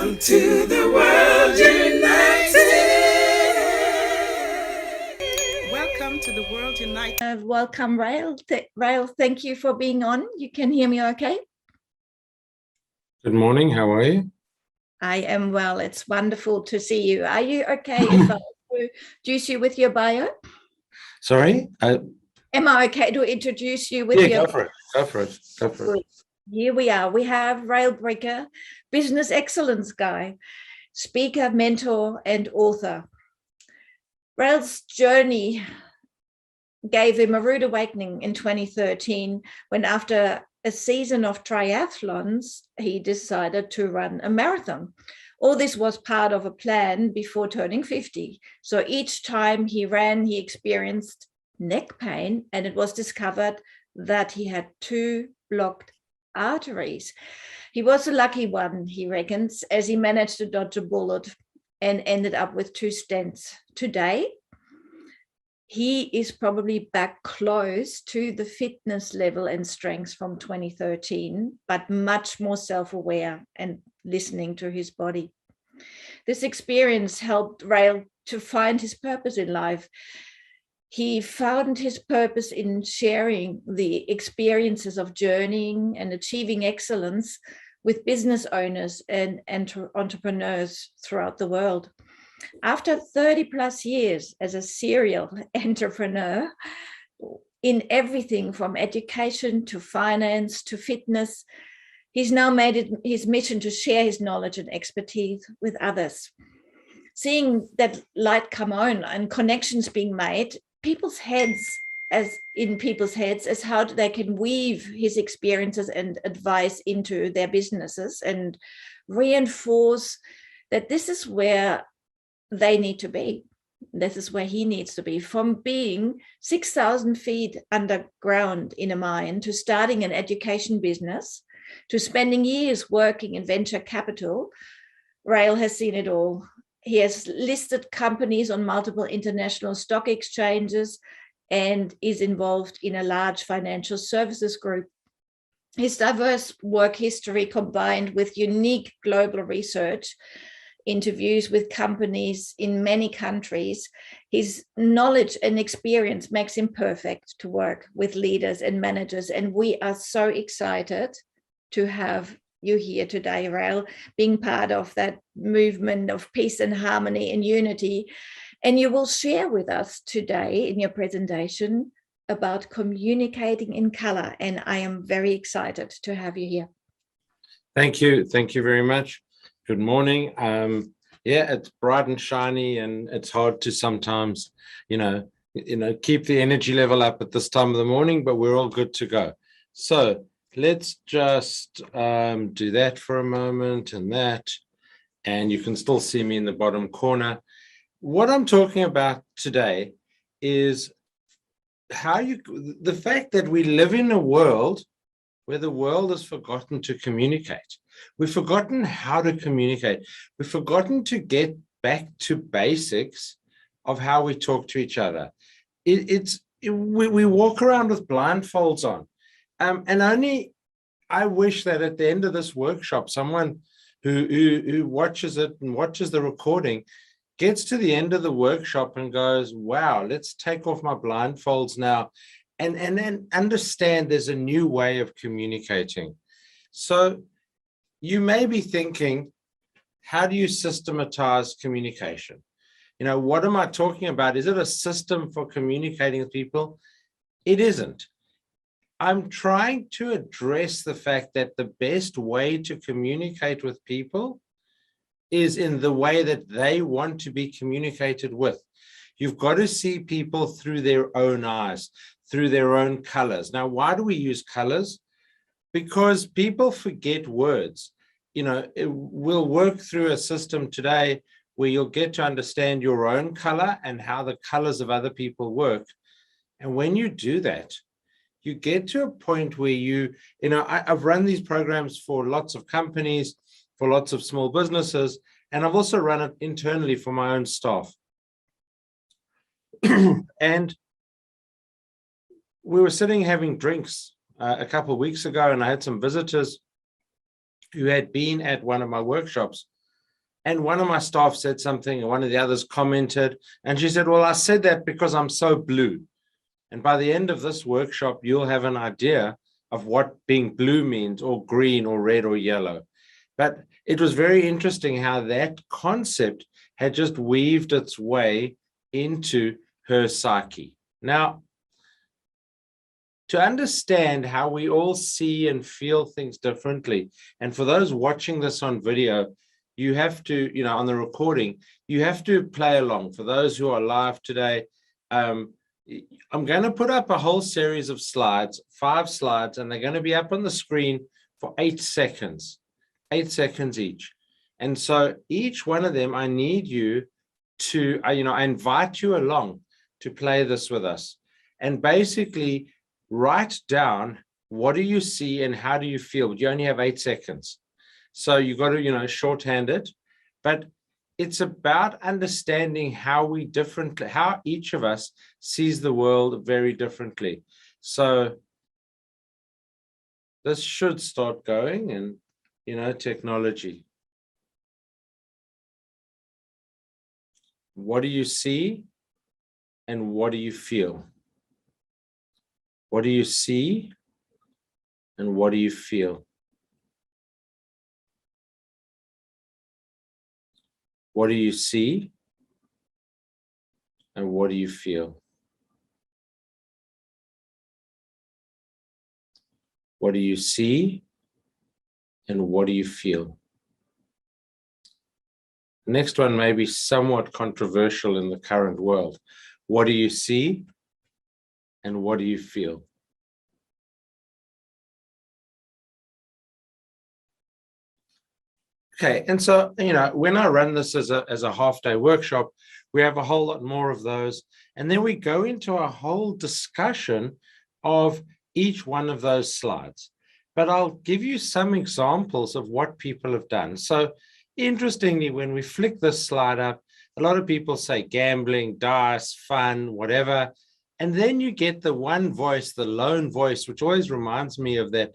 Welcome to the World United. Welcome to the World United. Welcome, Rael. Rael, thank you for being on. You can hear me okay? Good morning. How are you? I am well. It's wonderful to see you. Are you okay if I introduce you with your bio? Sorry? Am I okay to introduce you with your bio? Go for it. Here we are. We have Rael Bricker, business excellence guy, speaker, mentor, and author. Rael's journey gave him a rude awakening in 2013 when, after a season of triathlons, he decided to run a marathon. All this was part of a plan before turning 50. So each time he ran, he experienced neck pain, and it was discovered that he had 2 blocked arteries. He was a lucky one, he reckons, as he managed to dodge a bullet and ended up with 2 stents. Today, he is probably back close to the fitness level and strength from 2013, but much more self-aware and listening to his body. This experience helped Rael to find his purpose in life. He found his purpose in sharing the experiences of journeying and achieving excellence with business owners and entrepreneurs throughout the world. After 30 plus years as a serial entrepreneur in everything from education to finance to fitness, he's now made it his mission to share his knowledge and expertise with others. Seeing that light come on and connections being made, people's heads as how they can weave his experiences and advice into their businesses and reinforce that this is where they need to be. This is where he needs to be. From being 6,000 feet underground in a mine to starting an education business to spending years working in venture capital, Rael has seen it all. He has listed companies on multiple international stock exchanges and is involved in a large financial services group. His diverse work history combined with unique global research, interviews with companies in many countries, his knowledge and experience makes him perfect to work with leaders and managers. And we are so excited to have you here today, Rael, being part of that movement of peace and harmony and unity. And you will share with us today in your presentation about communicating in color. And I am very excited to have you here. Thank you. Thank you very much. Good morning. Yeah, it's bright and shiny, and it's hard to sometimes, keep the energy level up at this time of the morning, but we're all good to go. So let's just do that for a moment and that, and you can still see me in the bottom corner. What I'm talking about today is the fact that we live in a world where the world has forgotten to communicate. We've forgotten how to communicate. We've forgotten to get back to basics of how we talk to each other. We walk around with blindfolds on. And only I wish that at the end of this workshop, someone who watches it and watches the recording gets to the end of the workshop and goes, wow, let's take off my blindfolds now and then understand there's a new way of communicating. So you may be thinking, how do you systematize communication? What am I talking about? Is it a system for communicating with people? It isn't. I'm trying to address the fact that the best way to communicate with people is in the way that they want to be communicated with. You've got to see people through their own eyes, through their own colors. Now, why do we use colors? Because people forget words. We'll work through a system today where you'll get to understand your own color and how the colors of other people work. And when you do that, you get to a point where I've run these programs for lots of companies, for lots of small businesses, and I've also run it internally for my own staff. And we were sitting having drinks a couple of weeks ago, and I had some visitors who had been at one of my workshops, And one of my staff said something, and one of the others commented, and she said, well, I said that because I'm so blue. And by the end of this workshop, you'll have an idea of what being blue means, or green, or red, or yellow. But it was very interesting how that concept had just weaved its way into her psyche. Now, to understand how we all see and feel things differently, and for those watching this on video, you have to, on the recording, you have to play along. For those who are live today, I'm going to put up a whole series of slides, 5 slides, and they're going to be up on the screen for 8 seconds, 8 seconds each. And so each one of them, I need you to, I invite you along to play this with us. And basically write down, what do you see and how do you feel? But you only have 8 seconds. So you got to, shorthand it. But it's about understanding how each of us sees the world very differently. So this should start going, and, technology. What do you see and what do you feel? What do you see and what do you feel? What do you see and what do you feel? What do you see and what do you feel? The next one may be somewhat controversial in the current world. What do you see and what do you feel? Okay, and so, when I run this as a half-day workshop, we have a whole lot more of those. And then we go into a whole discussion of each one of those slides. But I'll give you some examples of what people have done. So interestingly, when we flick this slide up, a lot of people say gambling, dice, fun, whatever. And then you get the one voice, the lone voice, which always reminds me of that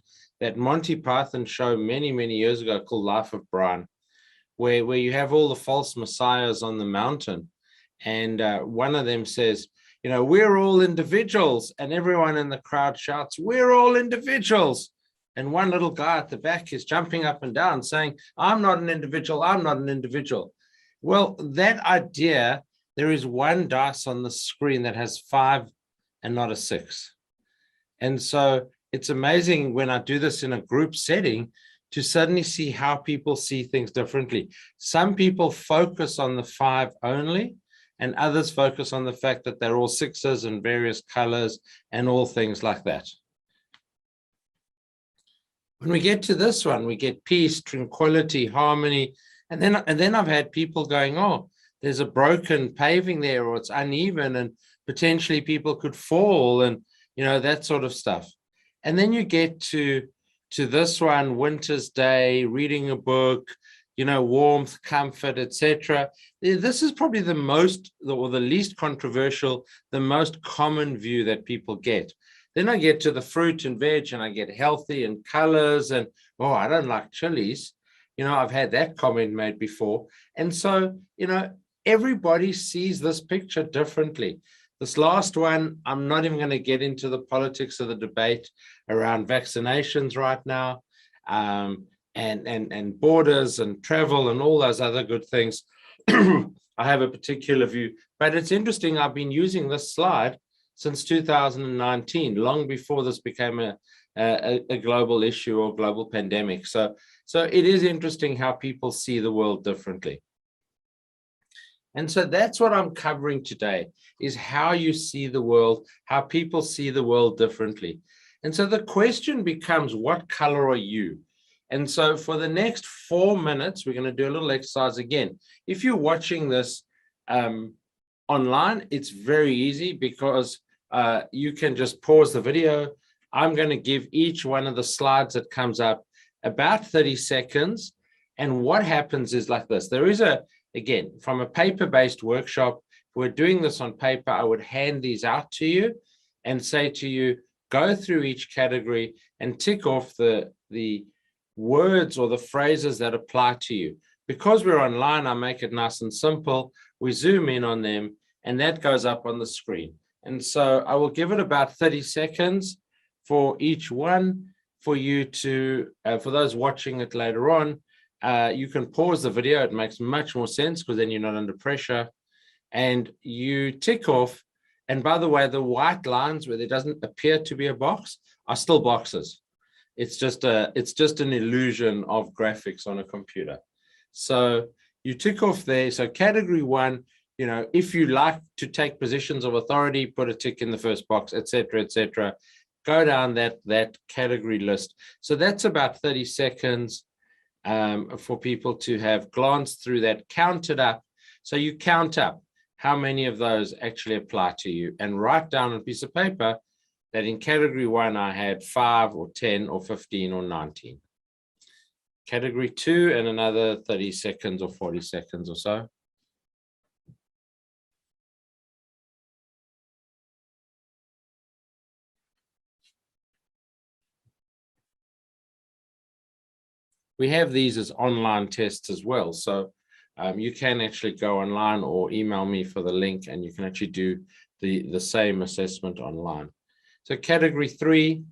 Monty Python show many, many years ago called Life of Brian, where you have all the false messiahs on the mountain. And one of them says, we're all individuals. And everyone in the crowd shouts, we're all individuals. And one little guy at the back is jumping up and down saying, I'm not an individual, I'm not an individual. Well, that idea, there is one dice on the screen that has 5 and not a 6. And so it's amazing when I do this in a group setting to suddenly see how people see things differently. Some people focus on the 5 only, and others focus on the fact that they're all 6s in various colors and all things like that. When we get to this one, we get peace, tranquility, harmony. And then I've had people going, oh, there's a broken paving there, or it's uneven, and potentially people could fall, and, that sort of stuff. And then you get to this one, winter's day, reading a book, warmth, comfort, etc. This is probably the least controversial, the most common view that people get. Then I get to the fruit and veg, and I get healthy and colors, and, oh, I don't like chilies. I've had that comment made before. And so, everybody sees this picture differently. This last one, I'm not even going to get into the politics of the debate around vaccinations right now, and borders and travel and all those other good things. I have a particular view, but it's interesting. I've been using this slide since 2019, long before this became a global issue or global pandemic. So it is interesting how people see the world differently. And so that's what I'm covering today, is how you see the world, how people see the world differently. And so the question becomes, what color are you? And so for the next 4 minutes, we're going to do a little exercise again. If you're watching this online, it's very easy, because you can just pause the video. I'm going to give each one of the slides that comes up about 30 seconds. And what happens is like this. There is again, from a paper-based workshop, if we're doing this on paper, I would hand these out to you and say to you, go through each category and tick off the words or the phrases that apply to you. Because we're online, I make it nice and simple. We zoom in on them, and that goes up on the screen. And so I will give it about 30 seconds for each one for you to, for those watching it later on, you can pause the video. It makes much more sense because then you're not under pressure. And you tick off. And by the way, the white lines where there doesn't appear to be a box are still boxes. It's just an illusion of graphics on a computer. So you tick off there. So category 1, if you like to take positions of authority, put a tick in the first box, etc., etc. Go down that category list. So that's about 30 seconds for people to have glanced through that, counted up. So you count up how many of those actually apply to you, and write down on a piece of paper that in category 1, I had 5 or 10 or 15 or 19. Category 2, and another 30 seconds or 40 seconds or so. We have these as online tests as well. So you can actually go online or email me for the link, and you can actually do the same assessment online. So category 3,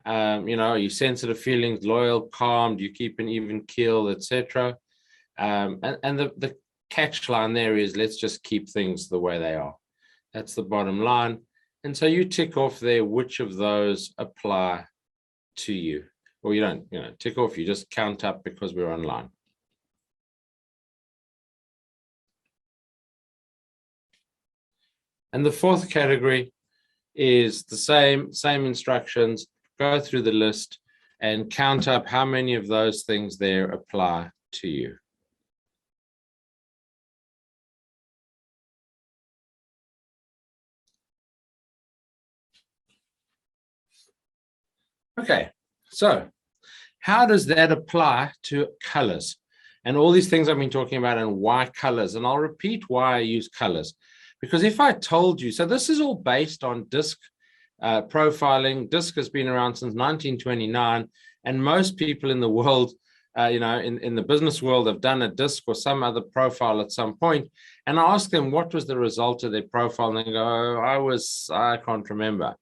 are you sensitive feelings, loyal, calm, do you keep an even keel, etc. And the catch line there is, let's just keep things the way they are. That's the bottom line. And so you tick off there which of those apply to you. Or you don't, tick off, you just count up because we're online. And the fourth category is the same instructions. Go through the list and count up how many of those things there apply to you. Okay, so how does that apply to colors? And all these things I've been talking about, and why colors. And I'll repeat why I use colors. Because if I told you, so this is all based on DISC profiling. DISC has been around since 1929, and most people in the world, in the business world, have done a DISC or some other profile at some point. And I ask them, what was the result of their profile? And they go, I can't remember.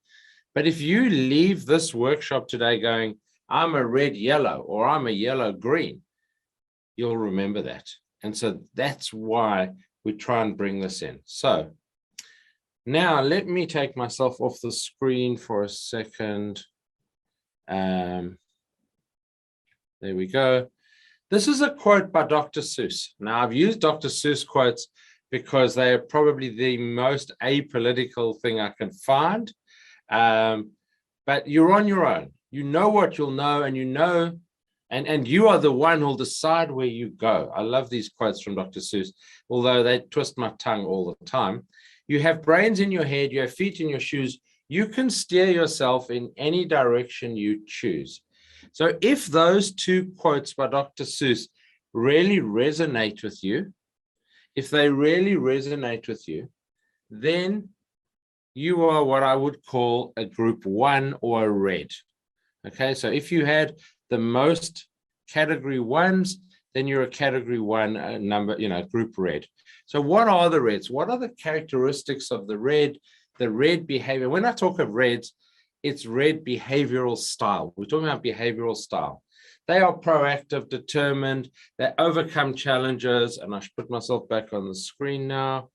But if you leave this workshop today going, I'm a red yellow, or I'm a yellow green, you'll remember that. And so that's why we try and bring this in. So now let me take myself off the screen for a second. There we go. This is a quote by Dr. Seuss. Now, I've used Dr. Seuss quotes because they are probably the most apolitical thing I can find. But you're on your own. You know what you'll know, and and you are the one who'll decide where you go. I love these quotes from Dr. Seuss, although they twist my tongue all the time. You have brains in your head, you have feet in your shoes. You can steer yourself in any direction you choose. So if those two quotes by Dr. Seuss really resonate with you, then you are what I would call a group 1 or a red. Okay, so if you had the most category 1s, then you're a category 1 number, group red. So what are the reds? What are the characteristics of the red behavior? When I talk of reds, it's red behavioral style. We're talking about behavioral style. They are proactive, determined, they overcome challenges, and I should put myself back on the screen now.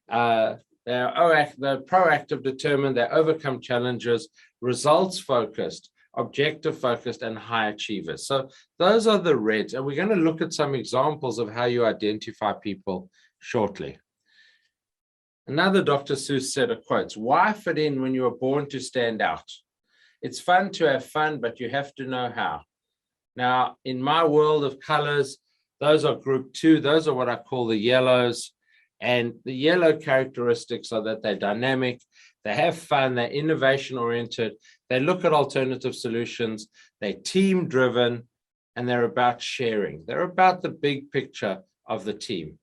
They're proactive, determined, they overcome challenges, results focused, objective focused, and high achievers. So those are the reds, and we're going to look at some examples of how you identify people shortly. Another Dr. Seuss set of quotes: why fit in when you were born to stand out? It's fun to have fun, but you have to know how. Now, in my world of colors, those are group 2. Those are what I call the yellows. And the yellow characteristics are that they're dynamic, they have fun, they're innovation oriented, they look at alternative solutions, they're team driven, and they're about sharing. They're about the big picture of the team.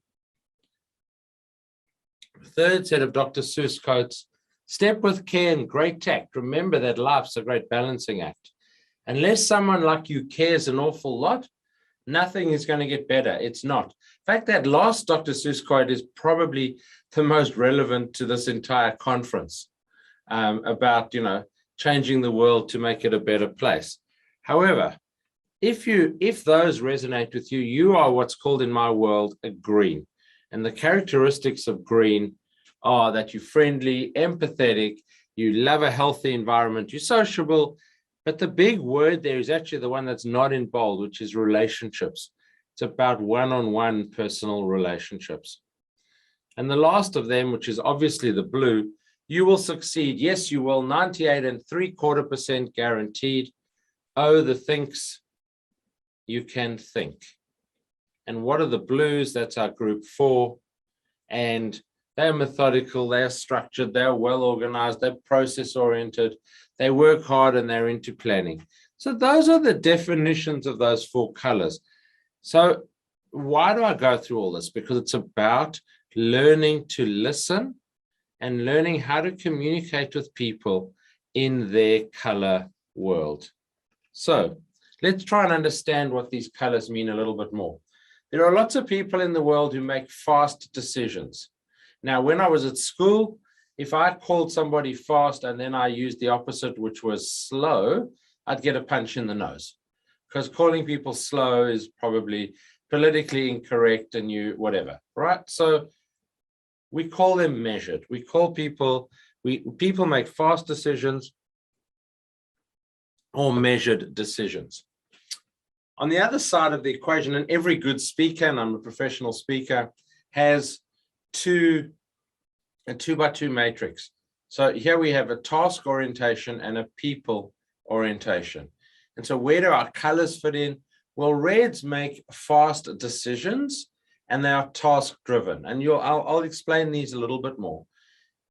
Third set of Dr. Seuss quotes: step with care and great tact. Remember that life's a great balancing act. Unless someone like you cares an awful lot, nothing is going to get better. It's not. fact, that last Dr. Seuss quote is probably the most relevant to this entire conference, about, changing the world to make it a better place. However, if those resonate with you, you are what's called in my world a green. And the characteristics of green are that you're friendly, empathetic, you love a healthy environment, you're sociable. But the big word there is actually the one that's not in bold, which is relationships. It's about one-on-one personal relationships. And the last of them, which is obviously the blue, you will succeed. Yes, you will. 98.75% guaranteed. Oh, the thinks you can think. And what are the blues? That's our group 4. And they're methodical, they're structured, they're well organized, they're process oriented, they work hard, and they're into planning. So those are the definitions of those 4 colors. So why do I go through all this? Because it's about learning to listen and learning how to communicate with people in their color world. So let's try and understand what these colors mean a little bit more. There are lots of people in the world who make fast decisions. Now, when I was at school, if I called somebody fast and then I used the opposite, which was slow, I'd get a punch in the nose, because calling people slow is probably politically incorrect and whatever, right? So we call them measured. We call people make fast decisions or measured decisions. On the other side of the equation, and every good speaker, and I'm a professional speaker, has a 2x2 matrix. So here we have a task orientation and a people orientation. And so where do our colors fit in? Well, reds make fast decisions and they are task driven. And I'll explain these a little bit more.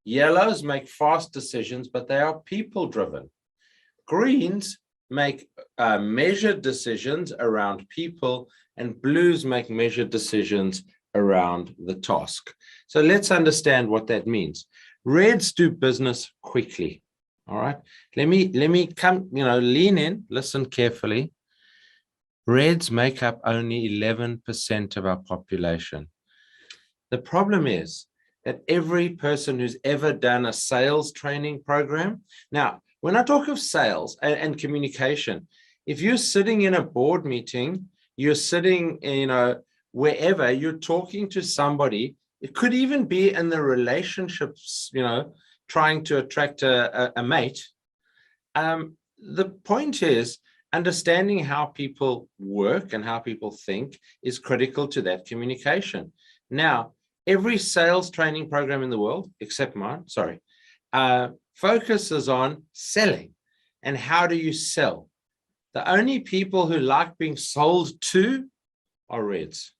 Yellows make fast decisions, but they are people driven. Greens make measured decisions around people, and blues make measured decisions around the task. So let's understand what that means. Reds do business quickly. All right. Let me come, lean in, listen carefully. Reds make up only 11% of our population. The problem is that every person who's ever done a sales training program. Now, when I talk of sales and communication, if you're sitting in a board meeting, you're sitting, wherever you're talking to somebody, it could even be in the relationships, trying to attract a mate. The point is understanding how people work and how people think is critical to that communication. Now, every sales training program in the world, except mine, focuses on selling and how do you sell. The only people who like being sold to are reds.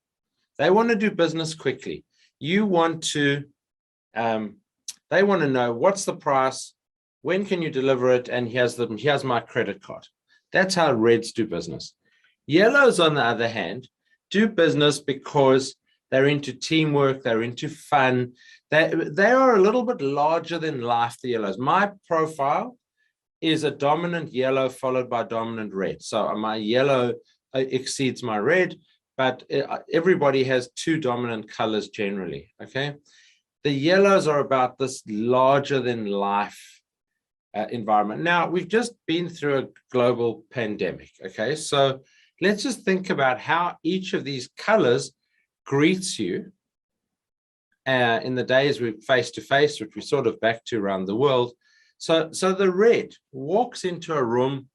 They want to do business quickly. They want to know what's the price, when can you deliver it, and here's my credit card. That's how reds do business. Yellows, on the other hand, do business because they're into teamwork, they're into fun. They are a little bit larger than life, the yellows. My profile is a dominant yellow followed by dominant red. So my yellow exceeds my red, but everybody has 2 dominant colors generally, okay? The yellows are about this larger than life environment. Now, we've just been through a global pandemic, okay? So let's just think about how each of these colors greets you in the days we're face-to-face, which we're sort of back to around the world. So the red walks into a room,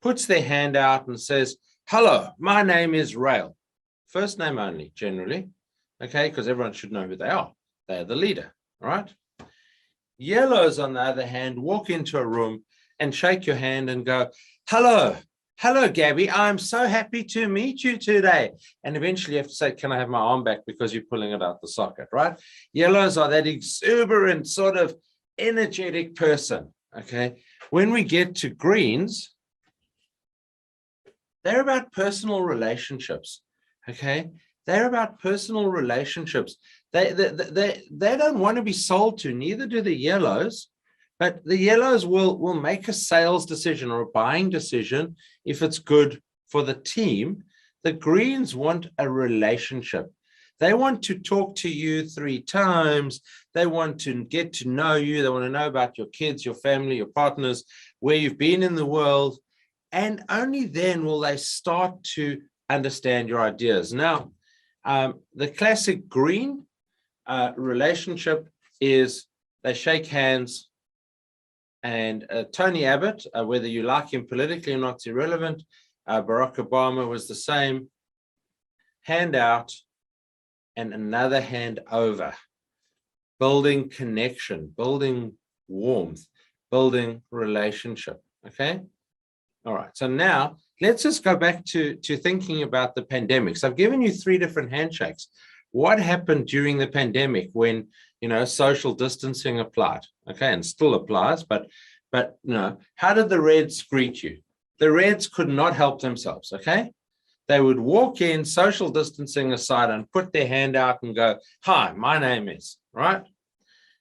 puts their hand out and says, "Hello, my name is Rael." First name only, generally, okay, because everyone should know who they are. They're the leader, all right? Yellows, on the other hand, walk into a room and shake your hand and go, "Hello, Gabby, I'm so happy to meet you today." And eventually you have to say, "Can I have my arm back?" because you're pulling it out the socket, right? Yellows are that exuberant, sort of energetic person, okay? When we get to greens, they're about personal relationships, okay? They're about personal relationships. They don't want to be sold to, neither do the yellows, but the yellows will make a sales decision or a buying decision if it's good for the team. The greens want a relationship. They want to talk to you 3 times. They want to get to know you. They want to know about your kids, your family, your partners, where you've been in the world. And only then will they start to understand your ideas. Now, the classic green relationship is they shake hands. And Tony Abbott, whether you like him politically or not, it's irrelevant. Barack Obama was the same. Hand out and another hand over. Building connection, building warmth, building relationship. Okay. All right. So now let's just go back to thinking about the pandemic. So I've given you 3 different handshakes. What happened during the pandemic when, social distancing applied? Okay, and still applies, but how did the Reds greet you? The Reds could not help themselves. Okay, they would walk in, social distancing aside, and put their hand out and go, "Hi, my name is," right?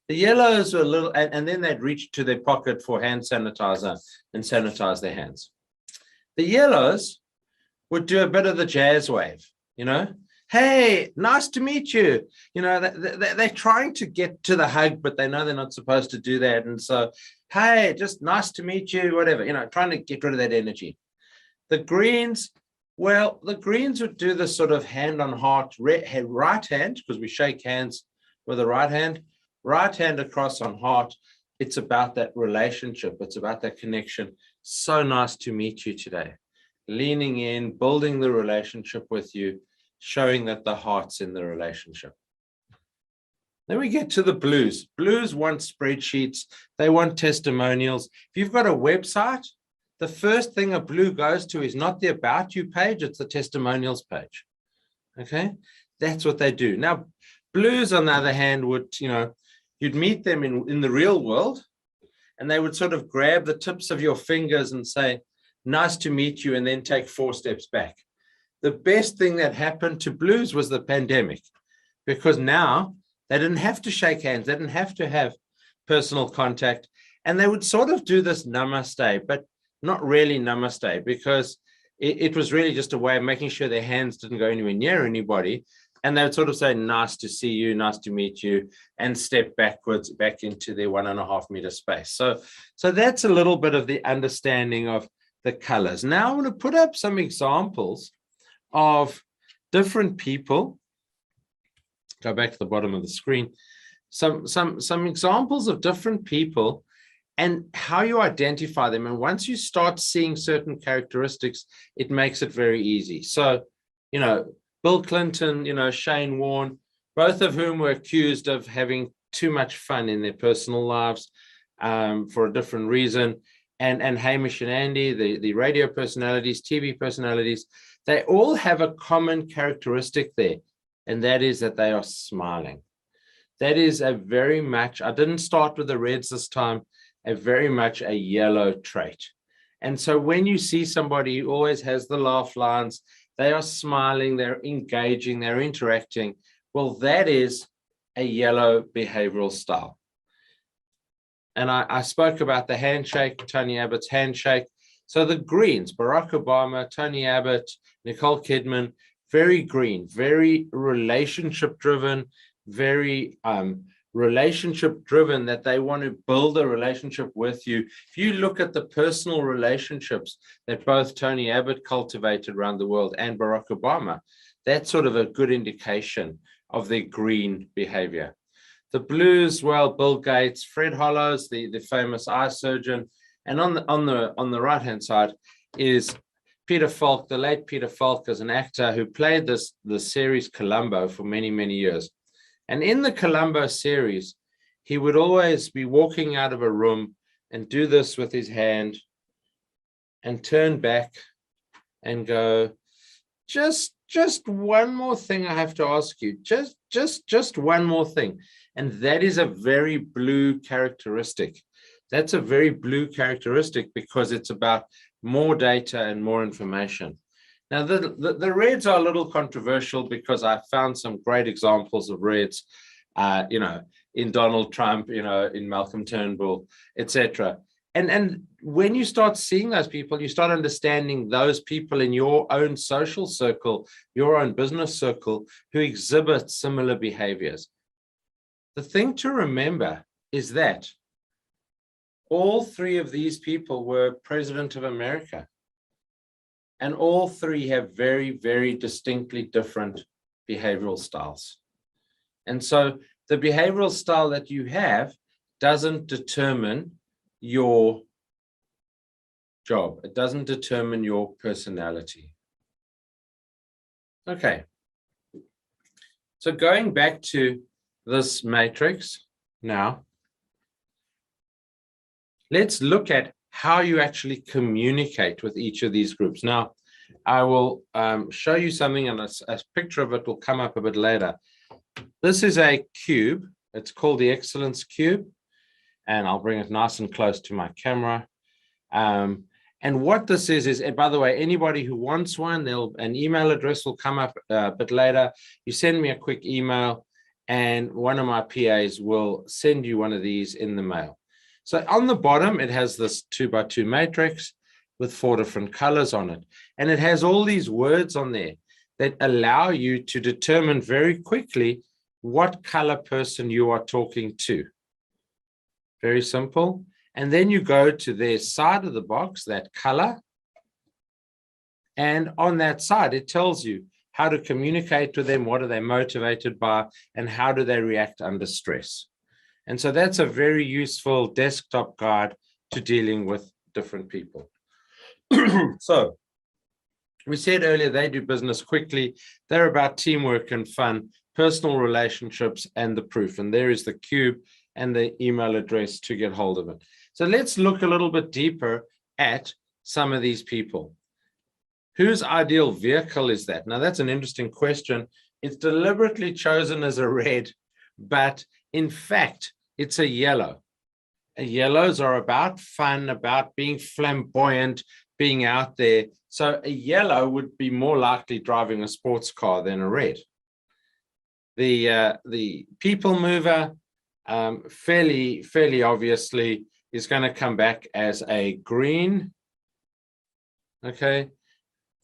The yellows were a little, and then they'd reach to their pocket for hand sanitizer and sanitize their hands. The yellows would do a bit of the jazz wave, Hey, nice to meet you. They're trying to get to the hug, but they know they're not supposed to do that. And so, hey, just nice to meet you, whatever, trying to get rid of that energy. The greens, well, the greens would do this sort of hand on heart, right hand, because we shake hands with the right hand across on heart. It's about that relationship. It's about that connection. So nice to meet you today. Leaning in, building the relationship with you, showing that the heart's in the relationship. Then we get to the blues. Blues want spreadsheets. They want testimonials. If you've got a website, the first thing a blue goes to is not the about you page, it's the testimonials page. Okay, that's what they do. Now, blues, on the other hand, would, you'd meet them in the real world, and they would sort of grab the tips of your fingers and say, nice to meet you, and then take 4 steps back. The best thing that happened to blues was the pandemic, because now they didn't have to shake hands. They didn't have to have personal contact. And they would sort of do this namaste, but not really namaste, because it was really just a way of making sure their hands didn't go anywhere near anybody. And they would sort of say, nice to see you, nice to meet you, and step backwards back into their 1.5 meter space. So that's a little bit of the understanding of the colors. Now I want to put up some examples of different people. Go back to the bottom of the screen. Some examples of different people and how you identify them. And once you start seeing certain characteristics, it makes it very easy. So, Bill Clinton, Shane Warne, both of whom were accused of having too much fun in their personal lives for a different reason. And Hamish and Andy, the radio personalities, TV personalities, they all have a common characteristic there, and that is that they are smiling. That is a very much, I didn't start with the Reds this time, a very much a yellow trait. And so when you see somebody who always has the laugh lines, they are smiling, they're engaging, they're interacting, well, that is a yellow behavioral style. And I spoke about the handshake, Tony Abbott's handshake. So the greens, Barack Obama, Tony Abbott, Nicole Kidman, very green, very relationship driven, very relationship driven, that they want to build a relationship with you. If you look at the personal relationships that both Tony Abbott cultivated around the world and Barack Obama, that's sort of a good indication of their green behavior. The blues, well, Bill Gates, Fred Hollows, the famous eye surgeon, and on the right hand side is Peter Falk, the late Peter Falk, as an actor who played the series Columbo for many, many years. And in the Columbo series, he would always be walking out of a room and do this with his hand and turn back and go, just one more thing I have to ask you, just one more thing. And that is a very blue characteristic. That's a very blue characteristic because it's about more data and more information. Now, the Reds are a little controversial because I found some great examples of Reds, in Donald Trump, in Malcolm Turnbull, etc. And when you start seeing those people, you start understanding those people in your own social circle, your own business circle, who exhibit similar behaviors. The thing to remember is that all three of these people were president of America. And all three have very, very distinctly different behavioral styles. And so the behavioral style that you have doesn't determine your job. It doesn't determine your personality. Okay. So going back to this matrix now, let's look at how you actually communicate with each of these groups. Now, I will show you something, and a picture of it will come up a bit later. This is a cube. It's called the Excellence Cube, and I'll bring it nice and close to my camera. And what this is, and by the way, anybody who wants one, an email address will come up a bit later. You send me a quick email, and one of my PAs will send you one of these in the mail. So on the bottom, it has this 2x2 matrix with 4 different colors on it. And it has all these words on there that allow you to determine very quickly what color person you are talking to. Very simple. And then you go to their side of the box, that color. And on that side, it tells you how to communicate with them, what are they motivated by, and how do they react under stress. And so that's a very useful desktop guide to dealing with different people. So we said earlier, they do business quickly. They're about teamwork and fun, personal relationships, and the proof. And there is the cube and the email address to get hold of it. So let's look a little bit deeper at some of these people. Whose ideal vehicle is that? Now, that's an interesting question. It's deliberately chosen as a red, but in fact, it's a yellow. Yellows are about fun, about being flamboyant, being out there. So a yellow would be more likely driving a sports car than a red. The people mover, fairly obviously, is going to come back as a green. Okay.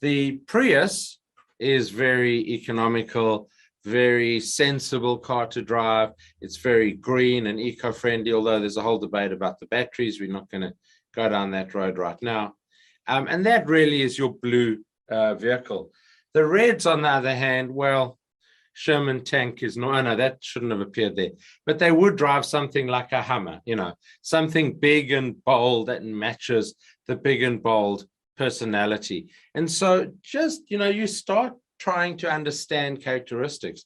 The Prius is very economical, very sensible car to drive. It's very green and eco-friendly, although there's a whole debate about the batteries. We're not going to go down that road right now. And that really is your blue vehicle. The reds, on the other hand, well, Sherman tank is no, that shouldn't have appeared there. But they would drive something like a Hummer, something big and bold that matches the big and bold personality. And so just, you start trying to understand characteristics.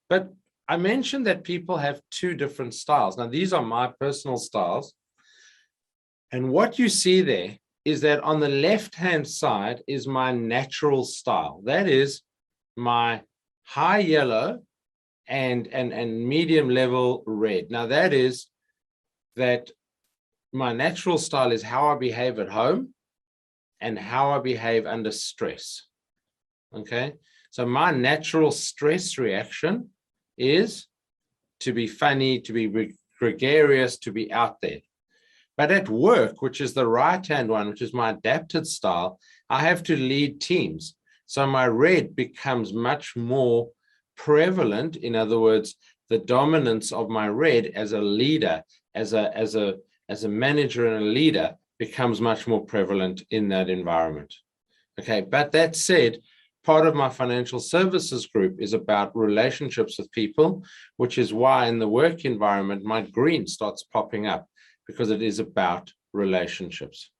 But I mentioned that people have 2 different styles. Now, these are my personal styles. And what you see there is that on the left-hand side is my natural style. That is my high yellow and medium level red. Now, that is that my natural style is how I behave at home and how I behave under stress. Okay. So my natural stress reaction is to be funny, to be gregarious, to be out there. But at work, which is the right-hand one, which is my adapted style, I have to lead teams. So my red becomes much more prevalent. In other words, the dominance of my red as a leader, as a manager and a leader becomes much more prevalent in that environment. Okay, but that said, part of my financial services group is about relationships with people, which is why in the work environment, my green starts popping up because it is about relationships.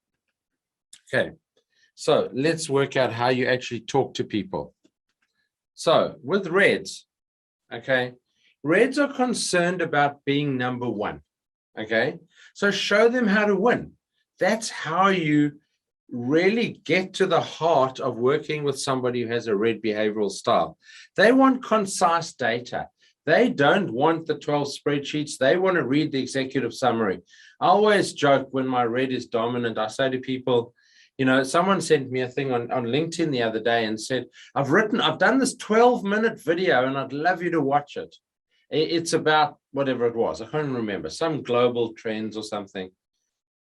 Okay, so let's work out how you actually talk to people. So with reds, okay, reds are concerned about being number one, okay? So show them how to win. That's how you really get to the heart of working with somebody who has a red behavioral style. They want concise data. They don't want the 12 spreadsheets. They want to read the executive summary. I always joke when my red is dominant. I say to people, someone sent me a thing on LinkedIn the other day and said, I've done this 12-minute video and I'd love you to watch it. It's about whatever it was. I can't remember, some global trends or something.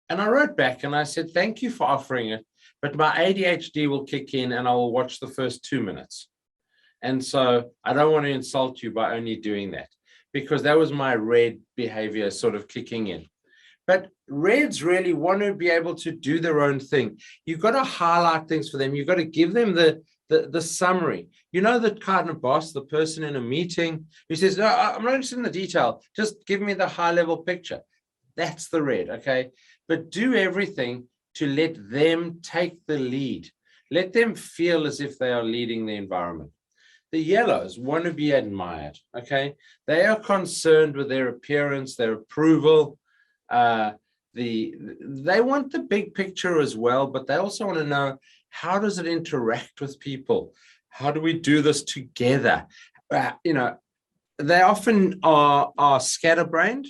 And I wrote back and I said, thank you for offering it, but my ADHD will kick in and I will watch the first 2 minutes. And so I don't want to insult you by only doing that, because that was my red behavior sort of kicking in. But reds really want to be able to do their own thing. You've got to highlight things for them. You've got to give them the summary. You know, the kind of boss, the person in a meeting who says, no, I'm not interested in the detail. Just give me the high level picture. That's the red, okay? But do everything to let them take the lead. Let them feel as if they are leading the environment. The yellows want to be admired, okay? They are concerned with their appearance, their approval. They want the big picture as well, but they also want to know, how does it interact with people? How do we do this together? You know, they often are scatterbrained.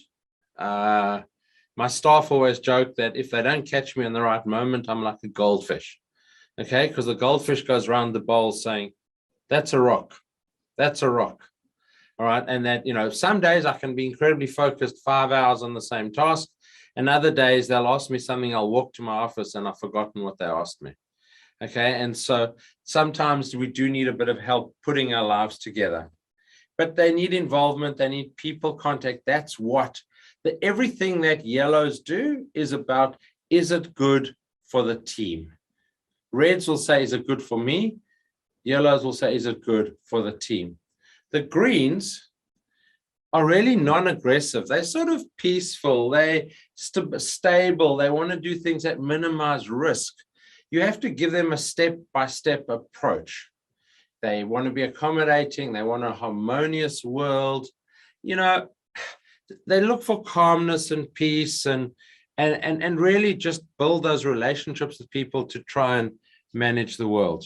My staff always joke that if they don't catch me in the right moment, I'm like a goldfish, okay? Because the goldfish goes around the bowl saying, that's a rock, that's a rock, all right? And that, you know, some days I can be incredibly focused 5 hours on the same task, and other days they'll ask me something, I'll walk to my office and I've forgotten what they asked me, okay? And so sometimes we do need a bit of help putting our lives together, but they need involvement, they need people contact. That's what everything that yellows do is about, is it good for the team? Reds will say, is it good for me? Yellows will say, is it good for the team? The greens are really non-aggressive. They're sort of peaceful. They're stable. They want to do things that minimize risk. You have to give them a step-by-step approach. They want to be accommodating. They want a harmonious world. You know, they look for calmness and peace and really just build those relationships with people to try and manage the world.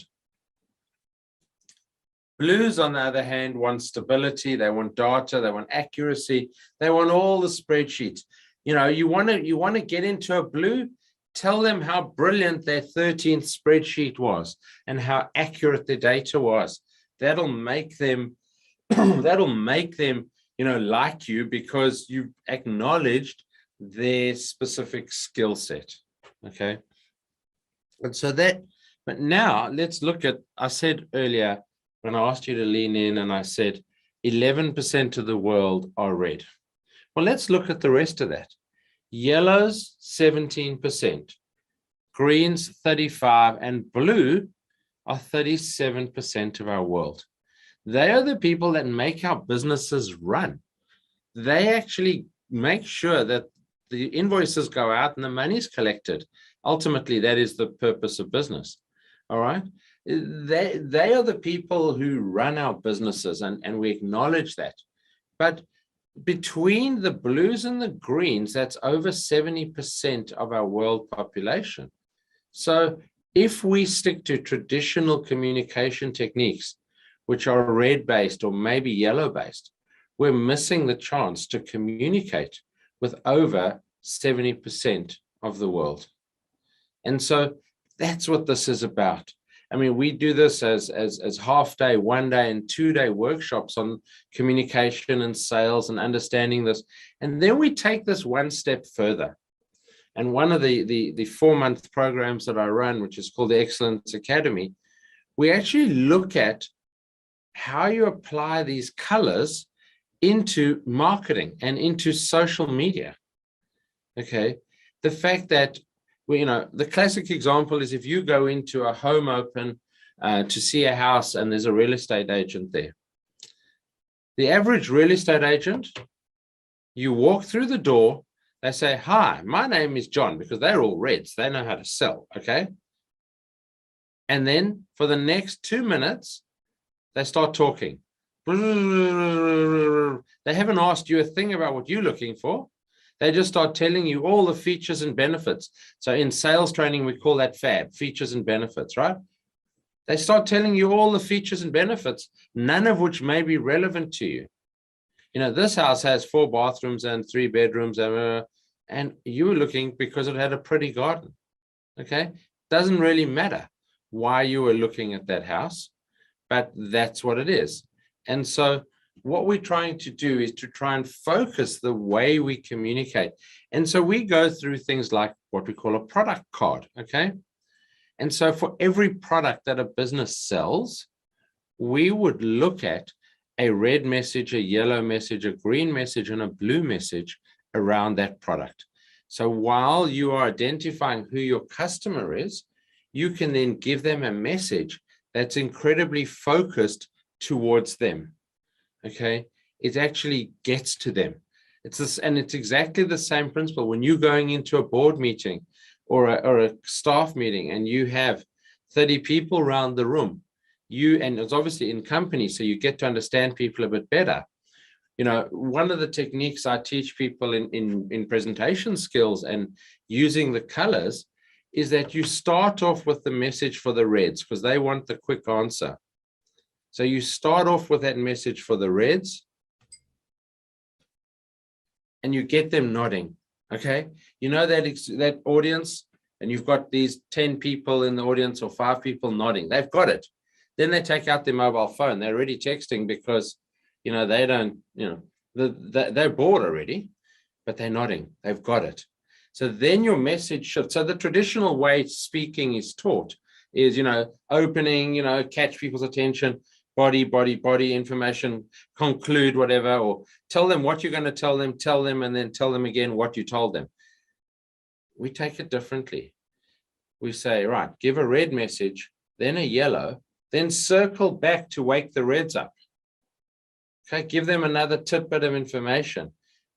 Blues, on the other hand, want stability. They want data. They want accuracy. They want all the spreadsheets. You know, you want to get into a blue, tell them how brilliant their 13th spreadsheet was and how accurate their data was. That'll make them, you know, like you, because you've acknowledged their specific skill set. Okay. And so but now let's look at, I said earlier, when I asked you to lean in and I said 11% of the world are red. Well, let's look at the rest of that. Yellows, 17%, greens, 35%, and blue are 37% of our world. They are the people that make our businesses run. They actually make sure that the invoices go out and the money is collected. Ultimately, that is the purpose of business. All right. They are the people who run our businesses, and we acknowledge that. But between the blues and the greens, that's over 70% of our world population. So if we stick to traditional communication techniques, which are red-based or maybe yellow-based, we're missing the chance to communicate with over 70% of the world. And so that's what this is about. I mean, we do this as half-day, 1 day, and 2 day workshops on communication and sales and understanding this. And then we take this one step further. And one of the 4-month programs that I run, which is called the Excellence Academy, we actually look at how you apply these colors into marketing and into social media. Okay, the fact that, you know, the classic example is if you go into a home open to see a house and there's a real estate agent there. The average real estate agent, you walk through the door, they say, hi, my name is John, because they're all reds. They know how to sell, okay? And then for the next 2 minutes, they start talking. They haven't asked you a thing about what you're looking for. They just start telling you all the features and benefits. So in sales training, we call that FAB, features and benefits, right? They start telling you all the features and benefits, none of which may be relevant to you. You know, this house has 4 bathrooms and 3 bedrooms, and you were looking because it had a pretty garden, okay? Doesn't really matter why you were looking at that house, but that's what it is. And so what we're trying to do is to try and focus the way we communicate. And so we go through things like what we call a product card, okay? And so for every product that a business sells, we would look at a red message, a yellow message, a green message, and a blue message around that product. So while you are identifying who your customer is, you can then give them a message that's incredibly focused towards them. Okay, it actually gets to them. It's this, and it's exactly the same principle when you're going into a board meeting or a staff meeting and you have 30 people around the room. And it's obviously in company, so you get to understand people a bit better. You know, one of the techniques I teach people in presentation skills and using the colors is that you start off with the message for the reds because they want the quick answer. So you start off with that message for the reds and you get them nodding, okay? You know that audience, and you've got these 10 people in the audience or 5 people nodding. They've got it. Then they take out their mobile phone. They're already texting because, you know, they don't, you know, they're bored already, but they're nodding. They've got it. So then your message should, so the traditional way speaking is taught is, you know, opening, you know, catch people's attention, body information, conclude whatever, or tell them what you're going to tell them, and then tell them again what you told them. We take it differently. We say, right, give a red message, then a yellow, then circle back to wake the reds up. Okay, give them another tidbit of information.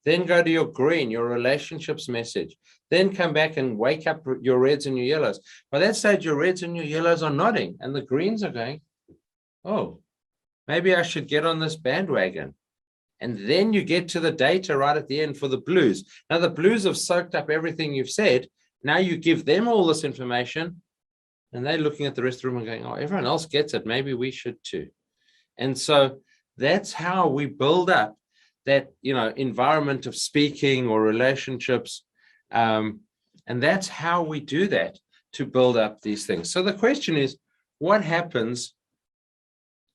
Then go to your green, your relationships message. Then come back and wake up your reds and your yellows. By that stage, your reds and your yellows are nodding, and the greens are going, oh, maybe I should get on this bandwagon. And then you get to the data right at the end for the blues. Now, the blues have soaked up everything you've said. Now you give them all this information, and they're looking at the rest of the room and going, oh, everyone else gets it. Maybe we should too. And so that's how we build up that, you know, environment of speaking or relationships. And that's how we do that to build up these things. So the question is, what happens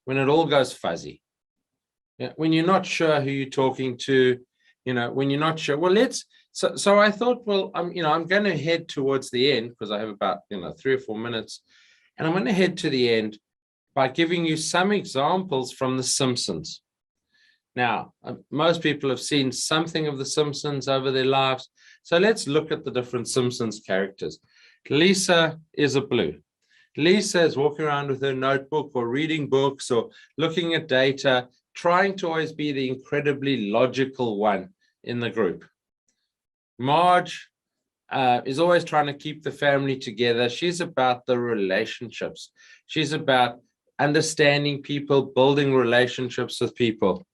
when it all goes fuzzy? When you're not sure who you're talking to, you know, when you're not sure, well, so I thought, well, I'm going to head towards the end because I have about, 3 or 4 minutes, and I'm going to head to the end by giving you some examples from the Simpsons. Now, most people have seen something of the Simpsons over their lives. So let's look at the different Simpsons characters. Lisa is a blue. Lisa is walking around with her notebook or reading books or looking at data, trying to always be the incredibly logical one in the group. Marge is always trying to keep the family together. She's about the relationships. She's about understanding people, building relationships with people.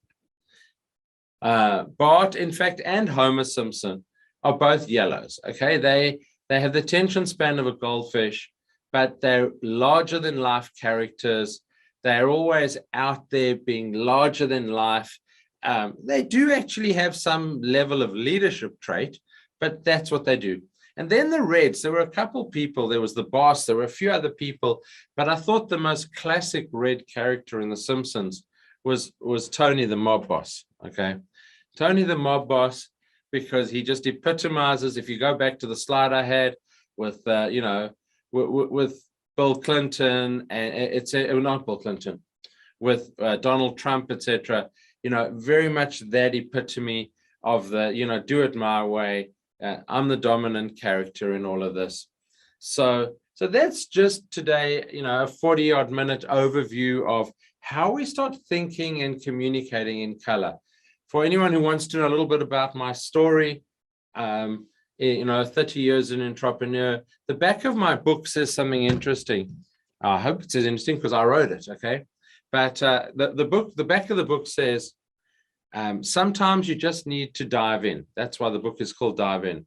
Bart, in fact, and Homer Simpson are both yellows. Okay, they have the attention span of a goldfish, but they're larger than life characters. They're always out there being larger than life. They do actually have some level of leadership trait, but that's what they do. And then the reds, there were a couple people. There was the boss, there were a few other people, but I thought the most classic red character in The Simpsons was Tony the mob boss. Okay, Tony the mob boss, because he just epitomizes, if you go back to the slide I had with with Bill Clinton, and it's not Bill Clinton, with Donald Trump, etc. Very much that epitome of the do it my way. I'm the dominant character in all of this. So that's just today, a 40-odd minute overview of how we start thinking and communicating in color. For anyone who wants to know a little bit about my story, 30 years an entrepreneur, the back of my book says something interesting. I hope it says interesting because I wrote it, okay? But the back of the book says, sometimes you just need to dive in. That's why the book is called Dive In.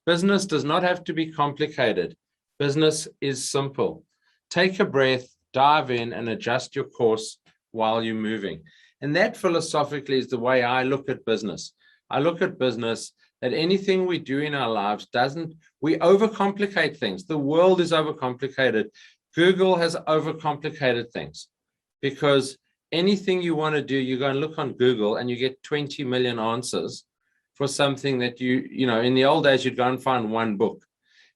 Business does not have to be complicated. Business is simple. Take a breath, dive in, and adjust your course while you're moving. And that philosophically is the way I look at business. I look at business that anything we do in our lives we overcomplicate things. The world is overcomplicated. Google has overcomplicated things because anything you want to do, you go and look on Google and you get 20 million answers for something that you know, in the old days, you'd go and find one book.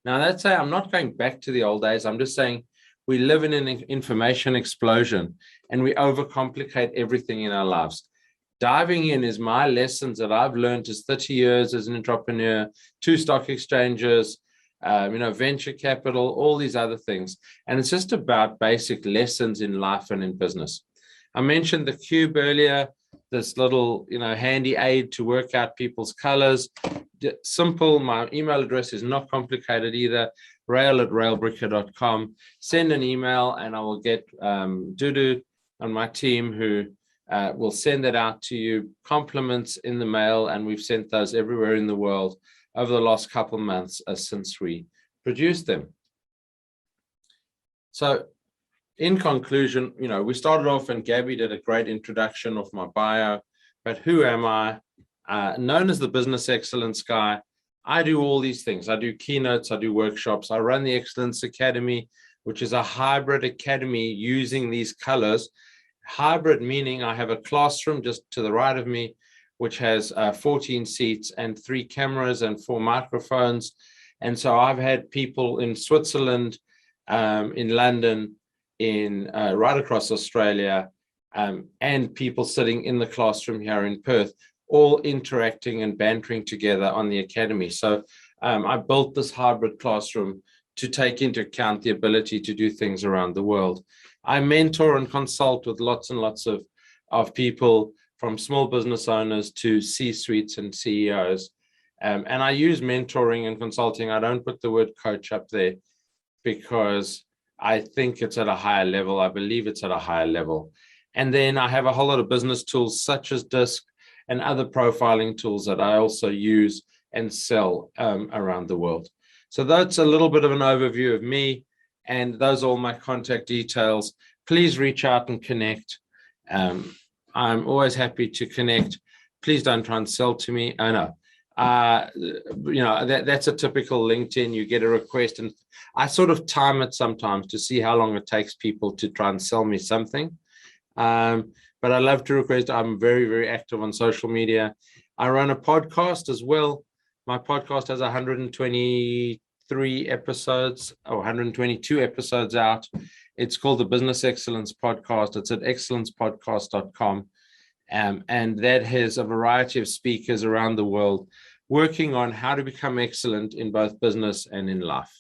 Now that's say I'm not going back to the old days. I'm just saying we live in an information explosion and we overcomplicate everything in our lives. Diving in is my lessons that I've learned as 30 years as an entrepreneur, 2 stock exchanges, you know, venture capital, all these other things. And it's just about basic lessons in life and in business. I mentioned the cube earlier, this little, you know, handy aid to work out people's colors. Simple. My email address is not complicated either. rael@raelbricker.com. Send an email and I will get Dudu on my team who will send that out to you. Compliments in the mail, and we've sent those everywhere in the world over the last couple of months since we produced them. So in conclusion, you know, we started off and Gabby did a great introduction of my bio, but who am I? Known as the Business Excellence Guy. I do all these things. I do keynotes, I do workshops, I run the Excellence Academy, which is a hybrid academy using these colors. Hybrid meaning I have a classroom just to the right of me, which has 14 seats and 3 cameras and 4 microphones. And so I've had people in Switzerland, in London, in right across Australia, and people sitting in the classroom here in Perth, all interacting and bantering together on the academy. So I built this hybrid classroom to take into account the ability to do things around the world. I mentor and consult with lots and lots of people, from small business owners to C-suites and CEOs. And I use mentoring and consulting. I don't put the word coach up there because I think it's at a higher level. I believe it's at a higher level. And then I have a whole lot of business tools such as DISC and other profiling tools that I also use and sell around the world. So that's a little bit of an overview of me, and those are all my contact details. Please reach out and connect. I'm always happy to connect. Please don't try and sell to me. I know. You know, that's a typical LinkedIn. You get a request, and I sort of time it sometimes to see how long it takes people to try and sell me something. But I love to request. I'm very, very active on social media. I run a podcast as well. My podcast has 123 episodes or 122 episodes out. It's called the Business Excellence Podcast. It's at excellencepodcast.com. And that has a variety of speakers around the world working on how to become excellent in both business and in life.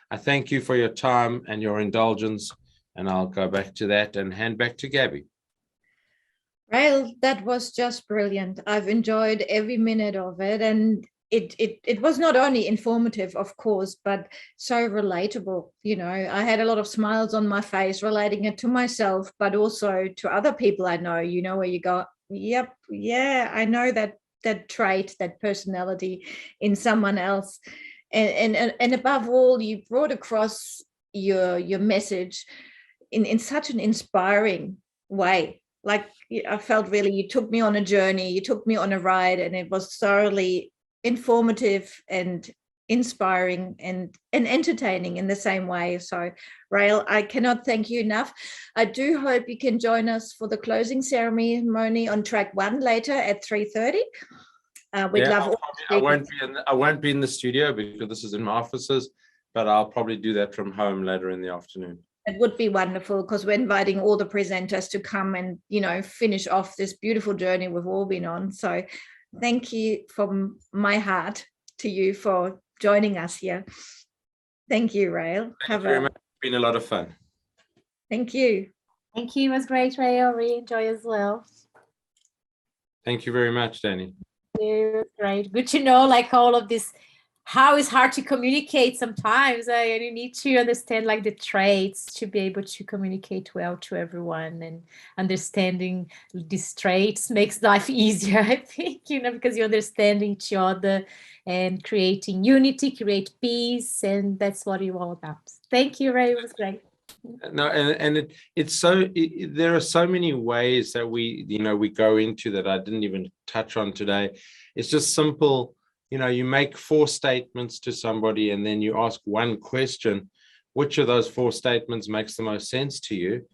I thank you for your time and your indulgence, and I'll go back to that and hand back to Gabby. Rael, that was just brilliant. I've enjoyed every minute of it, and it was not only informative, of course, but so relatable. You know, I had a lot of smiles on my face relating it to myself, but also to other people I know, you know, where you go, yep, yeah, I know that trait, that personality in someone else. And above all, you brought across your message in such an inspiring way. Like, I felt really, you took me on a journey, you took me on a ride, and it was thoroughly informative and inspiring and entertaining in the same way. So, Rael, I cannot thank you enough. I do hope you can join us for the closing ceremony on track 1 later at 3:30. We'd love. I won't be in the studio because this is in my offices, but I'll probably do that from home later in the afternoon. It would be wonderful, because we're inviting all the presenters to come and, you know, finish off this beautiful journey we've all been on. So thank you from my heart to you for joining us here. Thank you, Rael. Thank you very much. It's been a lot of fun. Thank you. Thank you. It was great, Rael. Really enjoy as well. Thank you very much, Danny. It was great. Good to know, like, all of this, how it's hard to communicate sometimes, and you need to understand, like, the traits to be able to communicate well to everyone, and understanding these traits makes life easier, I think, you know, because you understand each other and creating unity, create peace, and that's what you're all about. Thank you, Ray. It was great. No, and there are so many ways that we go into that I didn't even touch on today. It's just simple. You know, you make 4 statements to somebody and then you ask one question. Which of those 4 statements makes the most sense to you?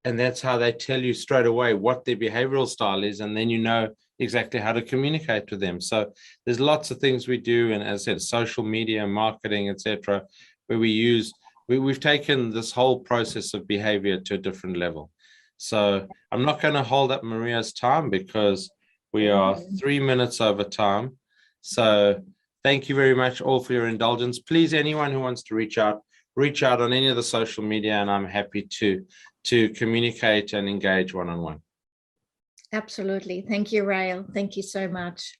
And that's how they tell you straight away what their behavioral style is, and then you know exactly how to communicate with them. So there's lots of things we do, and as I said, social media, marketing, etc., where we've taken this whole process of behavior to a different level. So I'm not going to hold up Maria's time because we are 3 minutes over time. So thank you very much all for your indulgence. Please, anyone who wants to reach out on any of the social media, and I'm happy to communicate and engage one-on-one. Absolutely. Thank you, Rael. Thank you so much.